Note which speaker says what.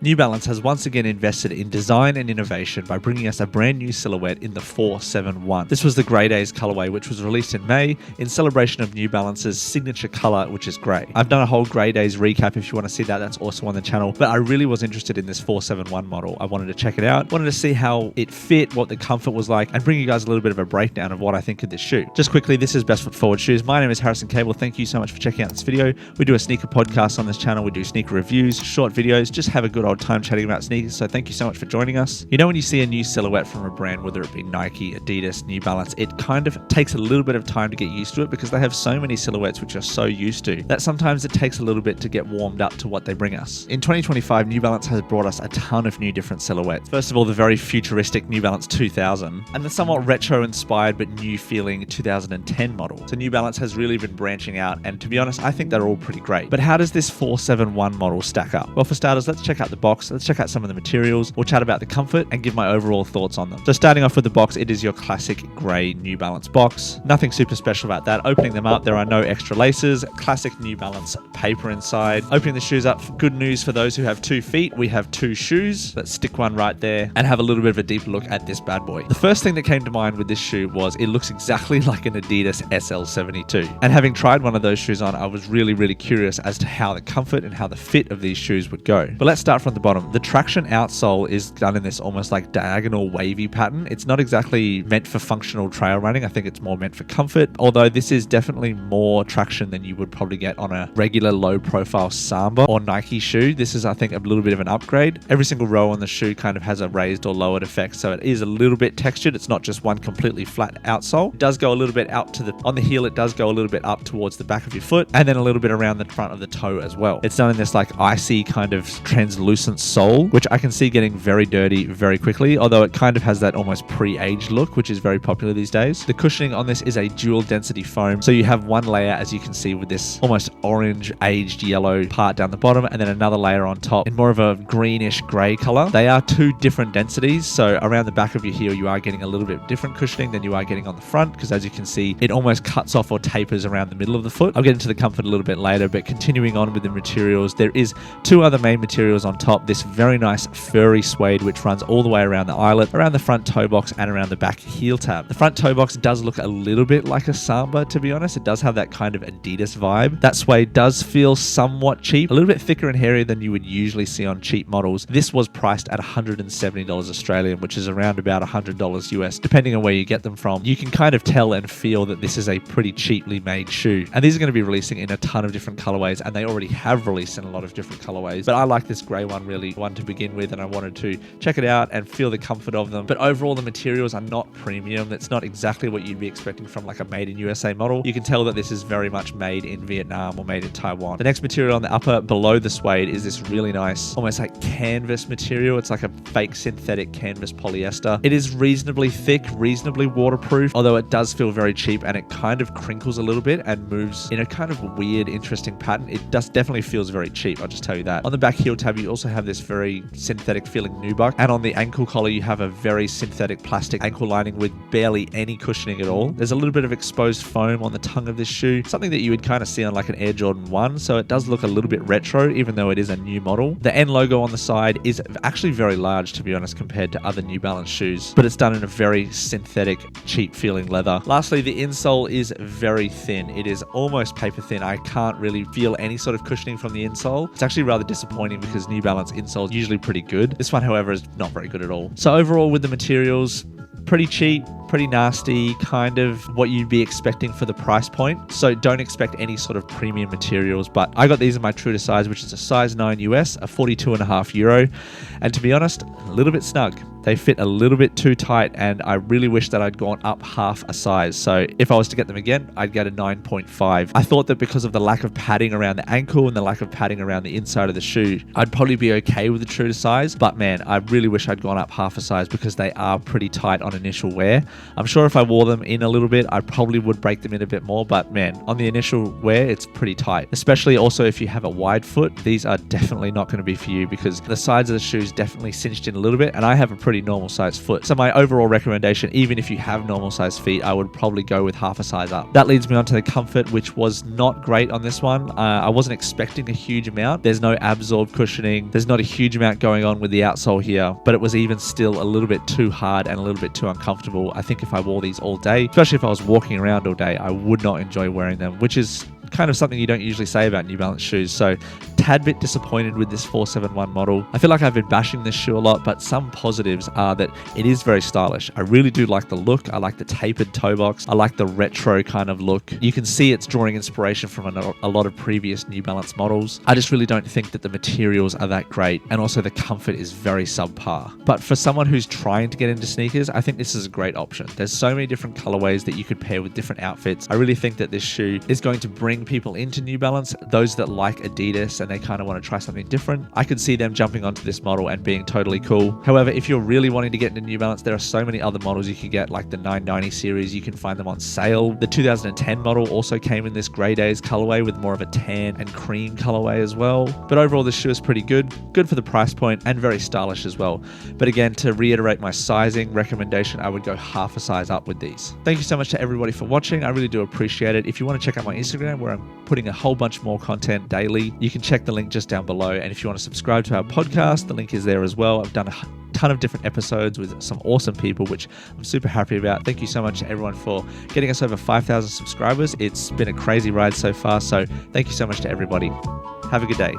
Speaker 1: New Balance has once again invested in design and innovation by bringing us a brand new silhouette in the 471. This was the Grey Days colorway, which was released in May in celebration of New Balance's signature color, which is grey. I've done a whole Grey Days recap if you want to see that, that's also on the channel, but I really was interested in this 471 model. I wanted to check it out, wanted to see how it fit, what the comfort was like, and bring you guys a little bit of a breakdown of what I think of this shoe. Just quickly, this is Best Foot Forward Shoes. My name is Harrison Cable. Thank you so much for checking out this video. We do a sneaker podcast on this channel. We do sneaker reviews, short videos, just have a good old time chatting about sneakers, so thank you so much for joining us. You know, when you see a new silhouette from a brand, whether it be Nike, Adidas, New Balance, it kind of takes a little bit of time to get used to it because they have so many silhouettes which you're so used to that sometimes it takes a little bit to get warmed up to what they bring us. In 2025, New Balance has brought us a ton of new different silhouettes. First of all, the very futuristic New Balance 2000 and the somewhat retro inspired but new feeling 2010 model. So New Balance has really been branching out, and to be honest, I think they're all pretty great. But how does this 471 model stack up? Well, for starters, let's check out the box, let's check out some of the materials, we'll chat about the comfort and give my overall thoughts on them. So starting off with the box, it is your classic grey New Balance box. Nothing super special about that. Opening them up, there are no extra laces, classic New Balance paper inside. Opening the shoes up, good news for those who have 2 feet, we have 2 shoes. Let's stick one right there and have a little bit of a deeper look at this bad boy. The first thing that came to mind with this shoe was it looks exactly like an Adidas SL72. And having tried one of those shoes on, I was really curious as to how the comfort and how the fit of these shoes would go. But let's start from the bottom. The traction outsole is done in this almost like diagonal wavy pattern. It's not exactly meant for functional trail running. I think it's more meant for comfort, although this is definitely more traction than you would probably get on a regular low profile Samba or Nike shoe. This is, I think, a little bit of an upgrade. Every single row on the shoe kind of has a raised or lowered effect, so it is a little bit textured. It's not just one completely flat outsole. It does go a little bit out to on the heel, it does go a little bit up towards the back of your foot, and then a little bit around the front of the toe as well. It's done in this like icy kind of translucent sole, which I can see getting very dirty very quickly, although it kind of has that almost pre-aged look, which is very popular these days. The cushioning on this is a dual density foam, so you have one layer, as you can see, with this almost orange aged yellow part down the bottom, and then another layer on top in more of a greenish grey color. They are 2 different densities, so around the back of your heel you are getting a little bit different cushioning than you are getting on the front, because as you can see, it almost cuts off or tapers around the middle of the foot. I'll get into the comfort a little bit later, but continuing on with the materials, there is 2 other main materials on top. This very nice furry suede, which runs all the way around the eyelet, around the front toe box, and around the back heel tab. The front toe box does look a little bit like a Samba, to be honest. It does have that kind of Adidas vibe. That suede does feel somewhat cheap, a little bit thicker and hairier than you would usually see on cheap models. This was priced at $170 Australian, which is around about $100 US, depending on where you get them from. You can kind of tell and feel that this is a pretty cheaply made shoe. And these are going to be releasing in a ton of different colorways, and they already have released in a lot of different colorways. But I like this grey one to begin with, and I wanted to check it out and feel the comfort of them. But overall, the materials are not premium. That's not exactly what you'd be expecting from like a made in USA model. You can tell that this is very much made in Vietnam or made in Taiwan. The next material on the upper below the suede is this really nice, almost like canvas material. It's like a fake synthetic canvas polyester. It is reasonably thick, reasonably waterproof, although it does feel very cheap, and it kind of crinkles a little bit and moves in a kind of weird, interesting pattern. It definitely feels very cheap, I'll just tell you that. On the back heel tab, you also have this very synthetic feeling nubuck, and on the ankle collar, you have a very synthetic plastic ankle lining with barely any cushioning at all. There's a little bit of exposed foam on the tongue of this shoe, something that you would kind of see on like an Air Jordan 1, so it does look a little bit retro, even though it is a new model. The N logo on the side is actually very large, to be honest, compared to other New Balance shoes, but it's done in a very synthetic, cheap feeling leather. Lastly, the insole is very thin. It is almost paper thin. I can't really feel any sort of cushioning from the insole. It's actually rather disappointing because New Balance insole is usually pretty good. This one, however, is not very good at all. So overall, with the materials, pretty cheap, pretty nasty, kind of what you'd be expecting for the price point. So don't expect any sort of premium materials, but I got these in my true to size, which is a size 9 US, a 42.5 euro. And to be honest, a little bit snug. They fit a little bit too tight, and I really wish that I'd gone up half a size. So if I was to get them again, I'd get a 9.5. I thought that because of the lack of padding around the ankle and the lack of padding around the inside of the shoe, I'd probably be okay with the true to size. But man, I really wish I'd gone up half a size because they are pretty tight on initial wear. I'm sure if I wore them in a little bit, I probably would break them in a bit more. But man, on the initial wear, it's pretty tight. Especially also if you have a wide foot, these are definitely not going to be for you because the sides of the shoes definitely cinched in a little bit. And I have a pretty pretty normal sized foot. So my overall recommendation, even if you have normal sized feet, I would probably go with half a size up. That leads me on to the comfort, which was not great on this one. I wasn't expecting a huge amount. There's no absorb cushioning. There's not a huge amount going on with the outsole here, but it was even still a little bit too hard and a little bit too uncomfortable. I think if I wore these all day, especially if I was walking around all day, I would not enjoy wearing them, which is kind of something you don't usually say about New Balance shoes. So tad bit disappointed with this 471 model. I feel like I've been bashing this shoe a lot, but some positives are that it is very stylish. I really do like the look. I like the tapered toe box. I like the retro kind of look. You can see it's drawing inspiration from a lot of previous New Balance models. I just really don't think that the materials are that great, and also the comfort is very subpar. But for someone who's trying to get into sneakers, I think this is a great option. There's so many different colorways that you could pair with different outfits. I really think that this shoe is going to bring people into New Balance, those that like Adidas and they kind of want to try something different. I could see them jumping onto this model and being totally cool. However, if you're really wanting to get into New Balance, there are so many other models you could get, like the 990 series. You can find them on sale. The 2010 model also came in this Grey Days colorway with more of a tan and cream colorway as well. But overall, this shoe is pretty good for the price point and very stylish as well. But again, to reiterate my sizing recommendation, I would go half a size up with these. Thank you so much to everybody for watching. I really do appreciate it. If you want to check out my Instagram, where I'm putting a whole bunch more content daily, you can check the link just down below. And if you want to subscribe to our podcast, the link is there as well. I've done a ton of different episodes with some awesome people, which I'm super happy about. Thank you so much to everyone for getting us over 5,000 subscribers. It's been a crazy ride so far, so thank you so much to everybody. Have a good day.